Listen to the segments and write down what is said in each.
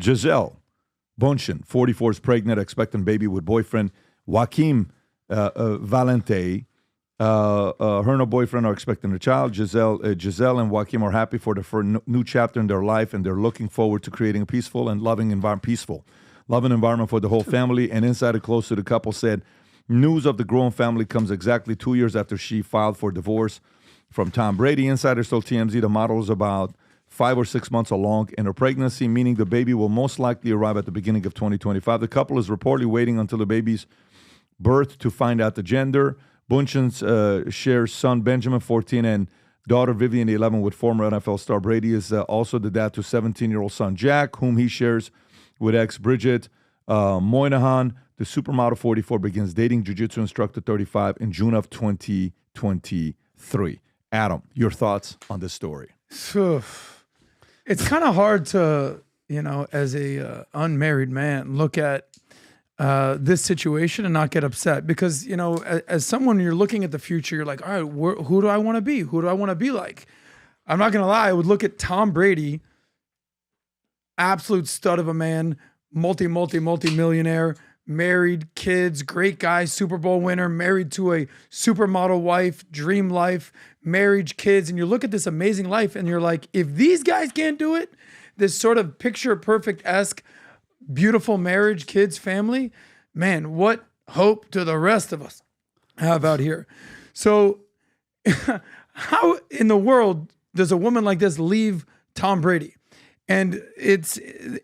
Gisele Bündchen, 44, is pregnant, expecting baby with boyfriend Joachim Valente. Her and her boyfriend are expecting a child. Gisele and Joachim are happy for the new chapter in their life, and they're looking forward to creating a peaceful and loving environment for the whole family. An insider close to the couple said, news of the growing family comes exactly 2 years after she filed for divorce from Tom Brady. Insiders told TMZ the model is about 5 or 6 months along in her pregnancy, meaning the baby will most likely arrive at the beginning of 2025. The couple is reportedly waiting until the baby's birth to find out the gender. Bündchen shares son Benjamin, 14, and daughter Vivian, 11, with former NFL star Brady. Is also the dad to 17-year-old son Jack, whom he shares with ex Bridget Moynihan. The supermodel 44 begins dating jiu-jitsu instructor 35 in June of 2023. Adam, your thoughts on this story? It's kind of hard to, as a unmarried man, look at this situation and not get upset because, as someone, you're looking at the future, you're like, all right, who do I want to be? Who do I want to be like? I'm not going to lie. I would look at Tom Brady, absolute stud of a man, multi-millionaire, married, kids, great guy, Super Bowl winner, married to a supermodel wife, dream life, marriage, kids. And you look at this amazing life and you're like, if these guys can't do it, this sort of picture perfect-esque, beautiful marriage, kids, family, man, what hope do the rest of us have out here? So how in the world does a woman like this leave Tom Brady? And it's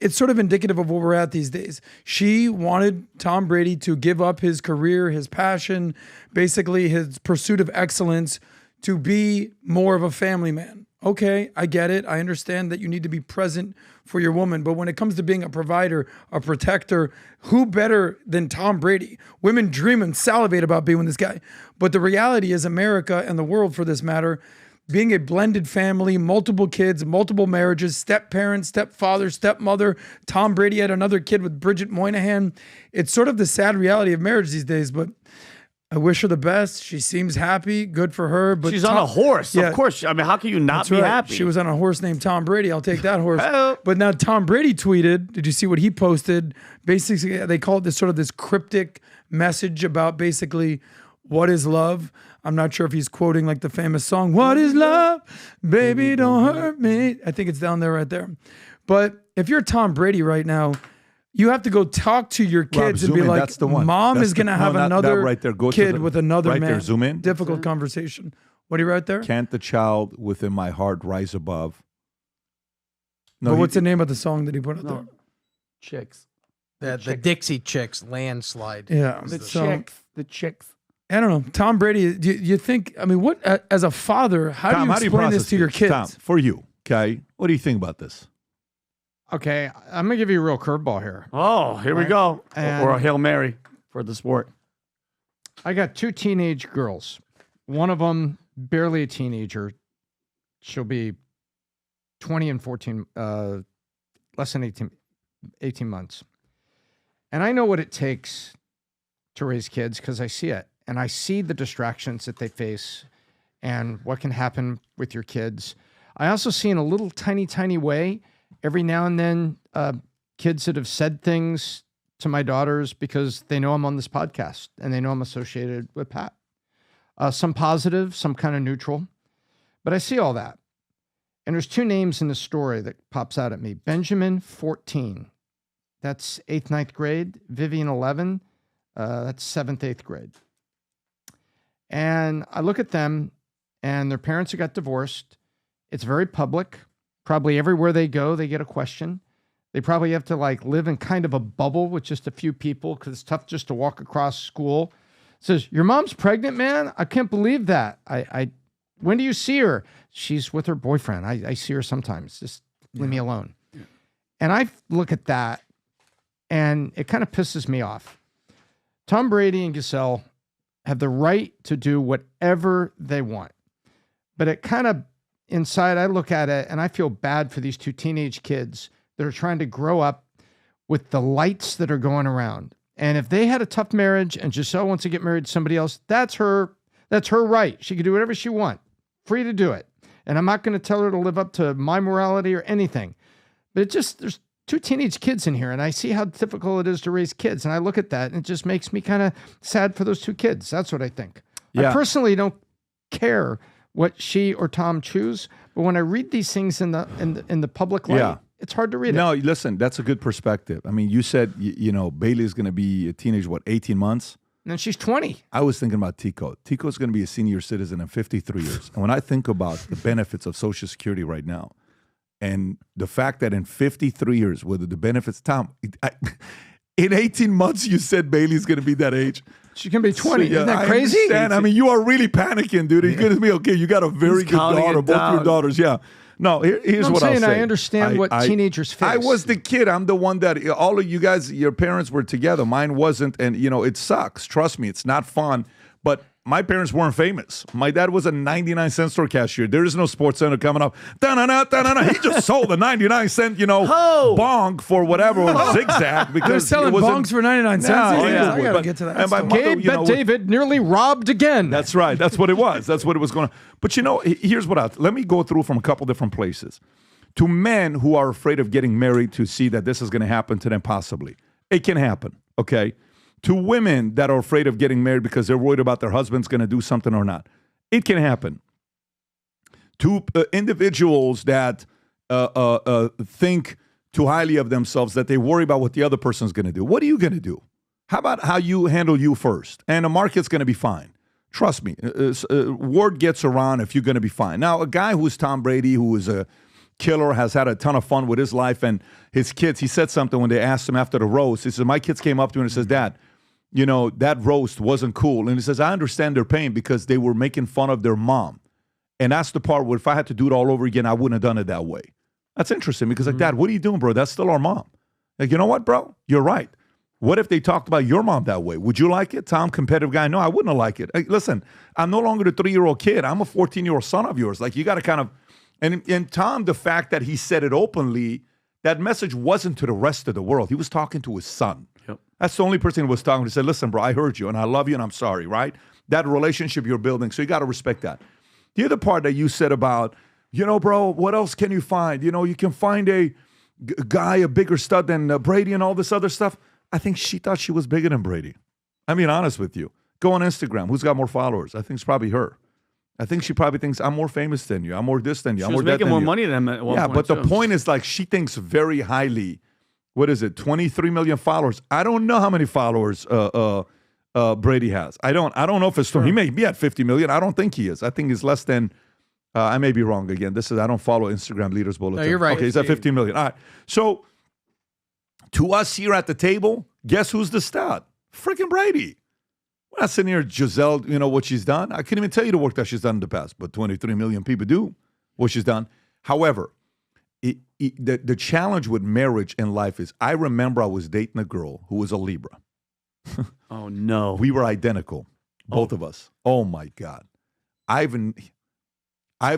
sort of indicative of where we're at these days. She wanted Tom Brady to give up his career, his passion, basically his pursuit of excellence, to be more of a family man. Okay, I get it. I understand that you need to be present for your woman. But when it comes to being a provider, a protector, who better than Tom Brady? Women dream and salivate about being with this guy. But the reality is America and the world, for this matter, being a blended family, multiple kids, multiple marriages, step-parents, stepfather, stepmother. Tom Brady had another kid with Bridget Moynihan. It's sort of the sad reality of marriage these days, but I wish her the best. She seems happy. Good for her. But she's on a horse. Yeah, of course. I mean, how can you not be happy? She was on a horse named Tom Brady. I'll take that horse. But now Tom Brady tweeted. Did you see what he posted? Basically, they call it this cryptic message about basically what is love. I'm not sure if he's quoting like the famous song, "What is love? Baby, don't hurt me." I think it's down there right there. But if you're Tom Brady right now, you have to go talk to your kids and be like, Mom is going to have another kid with another man. There, zoom in. Difficult conversation. What do you write there? Can't the child within my heart rise above? No, but what's the name of the song that he put out there? Chicks. The Dixie Chicks landslide. Yeah. The chicks. I don't know. Tom Brady, do you think, I mean, what, as a father, how do you explain this to your kids? Tom, for you, okay? What do you think about this? Okay, I'm going to give you a real curveball here. Oh, here we go. Or a Hail Mary for the sport. I got 2 teenage girls. One of them, barely a teenager. She'll be 20 and 14, less than 18 months. And I know what it takes to raise kids because I see it. And I see the distractions that they face and what can happen with your kids. I also see in a little tiny way, every now and then, kids that have said things to my daughters because they know I'm on this podcast and they know I'm associated with Pat. Some positive, some kind of neutral. But I see all that. And there's 2 names in the story that pops out at me. Benjamin, 14. That's 8th, 9th grade. Vivian, 11. That's 7th, 8th grade. And I look at them and their parents who got divorced. It's very public. Probably everywhere they go, they get a question. They probably have to live in kind of a bubble with just a few people because it's tough just to walk across school. It says, "Your mom's pregnant, man? I can't believe that. When do you see her?" "She's with her boyfriend. I see her sometimes. Just leave me alone." Yeah. And I look at that and it kind of pisses me off. Tom Brady and Gisele have the right to do whatever they want. But it kind of, inside, I look at it and I feel bad for these 2 teenage kids that are trying to grow up with the lights that are going around. And if they had a tough marriage and Gisele wants to get married to somebody else, that's her right. She can do whatever she wants. Free to do it. And I'm not going to tell her to live up to my morality or anything. But there's two teenage kids in here, and I see how difficult it is to raise kids. And I look at that, and it just makes me kind of sad for those two kids. That's what I think. Yeah. I personally don't care what she or Tom choose, but when I read these things in the public light, it's hard to read it. No, listen, that's a good perspective. I mean, you said, Bailey is going to be a teenager, 18 months? And then she's 20. I was thinking about Tico. Tico's going to be a senior citizen in 53 years. And when I think about the benefits of Social Security right now, and the fact that in 53 years, whether the benefits, Tom, in 18 months, you said Bailey's going to be that age. She can be 20. So, Isn't that crazy? I mean, you are really panicking, dude. You're going to be okay. You got a very good daughter, both your daughters. Yeah. No, here's what I'll say. I understand what teenagers face. I was the kid. I'm the one that all of you guys, your parents were together. Mine wasn't. And, it sucks. Trust me, it's not fun. But my parents weren't famous. My dad was a 99-cent store cashier. There is no sports center coming up. Da-na-na, da-na-na. He just sold a 99-cent, bong for whatever, zigzag. Because they're selling bongs for 99 cents. I got to get to that. And my mother, Bet David nearly robbed again. That's right. That's what it was. That's what it was going on. But here's what let me go through from a couple different places. To men who are afraid of getting married to see that this is going to happen to them possibly. It can happen, okay? To women that are afraid of getting married because they're worried about their husband's going to do something or not. It can happen. To individuals that think too highly of themselves, that they worry about what the other person's going to do. What are you going to do? How about how you handle you first? And the market's going to be fine. Trust me. Word gets around if you're going to be fine. Now, a guy who's Tom Brady, who is a killer, has had a ton of fun with his life and his kids. He said something when they asked him after the roast. He says, my kids came up to him and says, Dad, that roast wasn't cool. And he says, I understand their pain because they were making fun of their mom. And that's the part where if I had to do it all over again, I wouldn't have done it that way. That's interesting because Dad, what are you doing, bro? That's still our mom. Like, you know what, bro? You're right. What if they talked about your mom that way? Would you like it? Tom, competitive guy. No, I wouldn't have liked it. Like, listen, I'm no longer the 3-year-old kid. I'm a 14-year-old son of yours. Like, you got to kind of, and Tom, the fact that he said it openly, that message wasn't to the rest of the world. He was talking to his son. Yep. That's the only person he was talking to. He said, listen, bro, I heard you and I love you and I'm sorry, right? That relationship you're building. So you got to respect that. The other part that you said about, bro, what else can you find? You can find a guy, a bigger stud than Brady and all this other stuff. I think she thought she was bigger than Brady. I'm being honest with you. Go on Instagram. Who's got more followers? I think it's probably her. I think she probably thinks I'm more famous than you. I'm more this than you. I'm more that than you. She was making more money than him at one point. But the point is, like, she thinks very highly. What is it? 23 million followers. I don't know how many followers Brady has. I don't know if it's true. He may be at 50 million. I don't think he is. I think he's less than. I may be wrong again. I don't follow Instagram Leaders Bulletin. No, you're right. Okay, he's at 15 million. All right. So to us here at the table, guess who's the stud? Freaking Brady. We're not sitting here, Gisele, what she's done. I couldn't even tell you the work that she's done in the past, but 23 million people do what she's done. However, the challenge with marriage and life is, I remember I was dating a girl who was a Libra. Oh, no. We were identical, both of us. Oh, my God. I've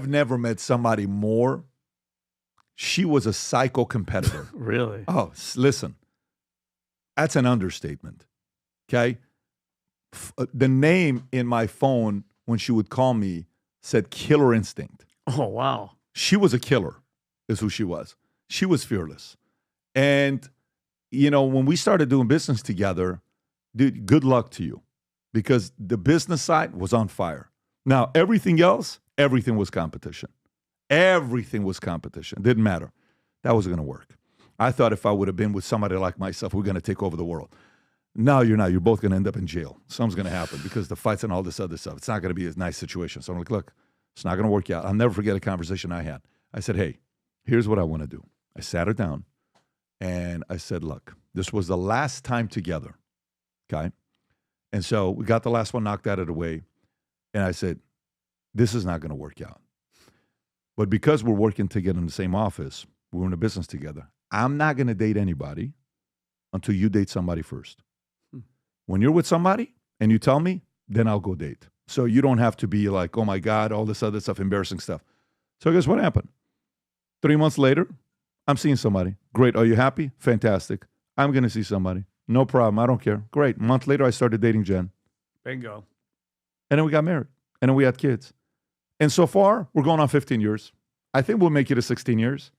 never met somebody more. She was a psycho competitor. Really? Oh, listen. That's an understatement. Okay? The name in my phone when she would call me said Killer Instinct. Oh, wow. She was a killer, is who she was. She was fearless. And, when we started doing business together, dude, good luck to you, because the business side was on fire. Now, everything was competition. Everything was competition. Didn't matter. That wasn't going to work. I thought if I would have been with somebody like myself, we're going to take over the world. No, you're not. You're both going to end up in jail. Something's going to happen because the fights and all this other stuff. It's not going to be a nice situation. So I'm like, look, it's not going to work out. I'll never forget a conversation I had. I said, hey, here's what I want to do. I sat her down and I said, look, this was the last time together. Okay. And so we got the last one knocked out of the way. And I said, this is not going to work out. But because we're working together in the same office, we're in a business together, I'm not going to date anybody until you date somebody first. When you're with somebody and you tell me, then I'll go date. So you don't have to be like, oh my God, all this other stuff, embarrassing stuff. So guess what happened? 3 months later, I'm seeing somebody. Great. Are you happy? Fantastic. I'm going to see somebody. No problem. I don't care. Great. A month later, I started dating Jen. Bingo. And then we got married. And then we had kids. And so far, we're going on 15 years. I think we'll make it to 16 years.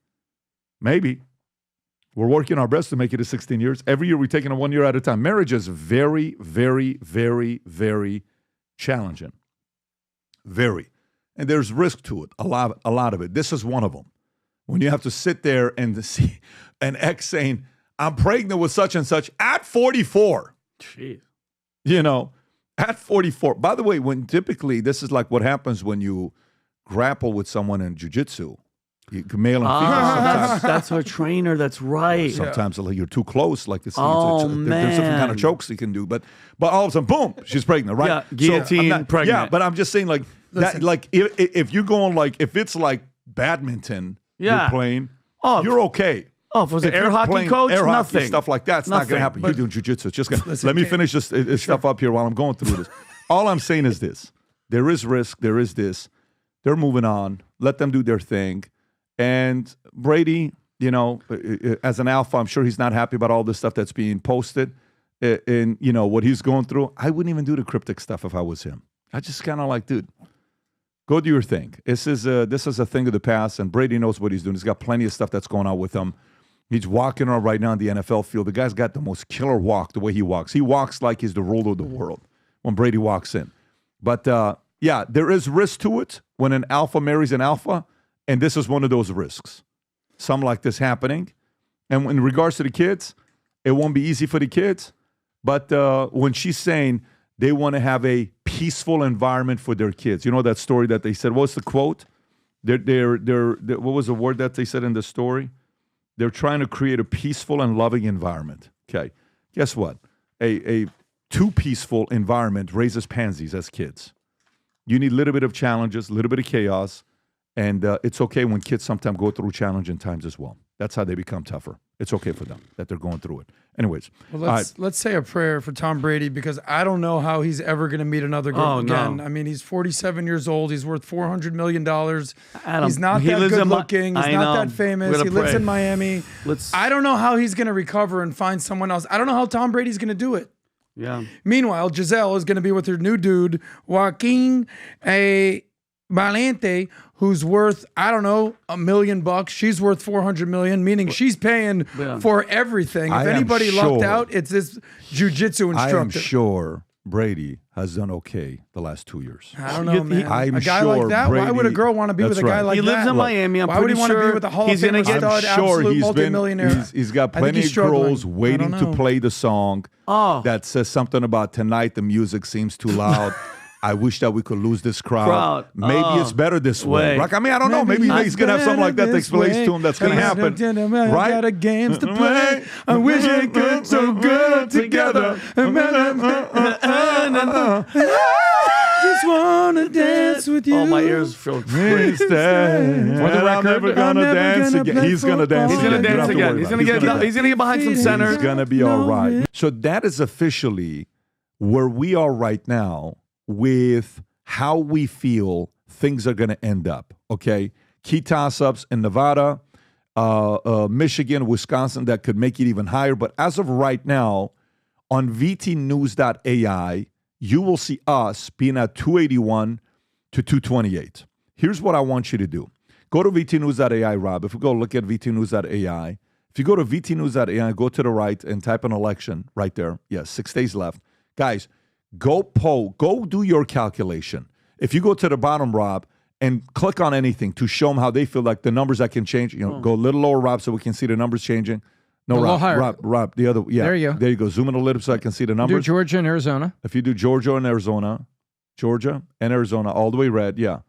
Maybe. We're working our best to make it to 16 years. Every year we're taking it 1 year at a time. Marriage is very, very, very, very challenging. Very. And there's risk to it, a lot of it. This is one of them. When you have to sit there and see an ex saying, I'm pregnant with such and such at 44. Jeez. You know, at 44. By the way, when typically this is like what happens when you grapple with someone in jiu-jitsu. Male and female sometimes. That's her trainer. That's right. Sometimes you're too close. Like this. Oh, there's different kind of chokes you can do. But all of a sudden, boom, she's pregnant, right? Yeah, guillotine, pregnant. Yeah, but I'm just saying, like, that, like if you're going, like, if it's like badminton you're playing, you're okay. Oh, if it was an air hockey coach, air nothing. Hockey, stuff like that, it's not going to happen. You're doing jiu-jitsu. It's just gonna, let me finish this stuff up here while I'm going through this. All I'm saying is this. There is risk. There is this. They're moving on. Let them do their thing. And Brady, you know, as an alpha, I'm sure he's not happy about all this stuff that's being posted and, you know, what he's going through. I wouldn't even do the cryptic stuff if I was him. I just kind of like, dude, go do your thing. This is a thing of the past, and Brady knows what he's doing. He's got plenty of stuff that's going on with him. He's walking around right now in the NFL field. The guy's got the most killer walk, the way he walks. He walks like he's the ruler of the world when Brady walks in. But, yeah, there is risk to it when an alpha marries an alpha. And this is one of those risks. Something like this happening. And in regards to the kids, it won't be easy for the kids. But when she's saying they want to have a peaceful environment for their kids, you know that story that they said, what's the quote? They're what was the word that they said in the story? They're trying to create a peaceful and loving environment. Okay. Guess what? A too peaceful environment raises pansies as kids. You need a little bit of challenges, a little bit of chaos. And it's okay when kids sometimes go through challenging times as well. That's how they become tougher. It's okay for them that they're going through it. Anyways. Well, let's say a prayer for Tom Brady, because I don't know how he's ever going to meet another girl again. No. I mean, he's 47 years old. He's worth $400 million. He's not that good looking. He's not that famous. He lives in Miami. I don't know how he's going to recover and find someone else. I don't know how Tom Brady's going to do it. Yeah. Meanwhile, Gisele is going to be with her new dude, Joaquin Valente, who's worth, I don't know, $1 million. She's worth $400 million, meaning she's paying for everything. If anybody lucked out, it's this jiu-jitsu instructor. I am sure Brady has done okay the last 2 years. I don't know, man. I'm a guy sure like that? Brady, why would a girl want to be with a guy like that? He lives in Miami. Why would he want to be with a Hall of Fame stud, absolute multimillionaire? He's got plenty of girls waiting to play the song that says something about tonight the music seems too loud. I wish that we could lose this crowd. Maybe it's better this way. Like, I mean, I don't know. Maybe he's going to have something like that takes place to him that's going to happen. Right? Got games to play. I wish we could so good together. Just want to dance with you. Oh, my ears feel crazy. For the record, I'm never going to dance again. He's going to dance again. He's going to dance again. He's going to get behind some center. He's going to be all right. So that is officially where we are right now with how we feel things are going to end up, okay? Key toss-ups in Nevada, Michigan, Wisconsin, that could make it even higher. But as of right now, on vtnews.ai, you will see us being at 281 to 228. Here's what I want you to do. Go to vtnews.ai, Rob. If we go look at vtnews.ai, if you go to vtnews.ai, go to the right and type an election right there. Yes, 6 days left. Guys, go do your calculation. If you go to the bottom, Rob, and click on anything to show them how they feel like the numbers that can change, go a little lower, Rob, so we can see the numbers changing. No, Rob, the other, There you go. There you go. Zoom in a little so I can see the numbers. Do Georgia and Arizona. If you do Georgia and Arizona, all the way red, yeah.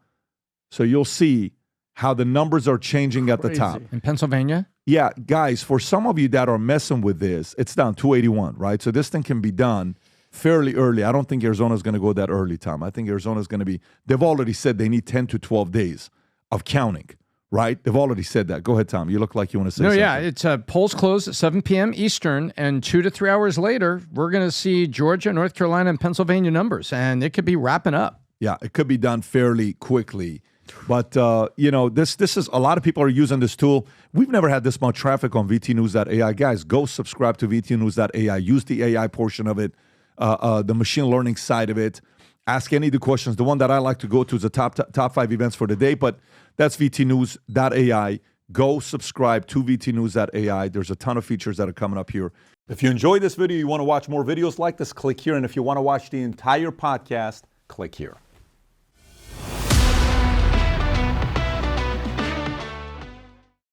So you'll see how the numbers are changing at the top. In Pennsylvania? Yeah, guys, for some of you that are messing with this, it's down 281, right? So this thing can be done fairly early. I don't think Arizona's going to go that early, Tom. I think Arizona's going to be, they've already said they need 10 to 12 days of counting, right? They've already said that. Go ahead, Tom. You look like you want to say something. Yeah, it's polls close at 7 p.m. Eastern, and 2 to 3 hours later, we're going to see Georgia, North Carolina, and Pennsylvania numbers, and it could be wrapping up. Yeah, it could be done fairly quickly. But, this is, a lot of people are using this tool. We've never had this much traffic on vtnews.ai. Guys, go subscribe to vtnews.ai. Use the AI portion of it. The machine learning side of it. Ask any of the questions. The one that I like to go to is the top 5 events for the day, but that's vtnews.ai. go subscribe to vtnews.ai. There's a ton of features that are coming up here. If you enjoyed this video, you want to watch more videos like this, click here. And if you want to watch the entire podcast, click here.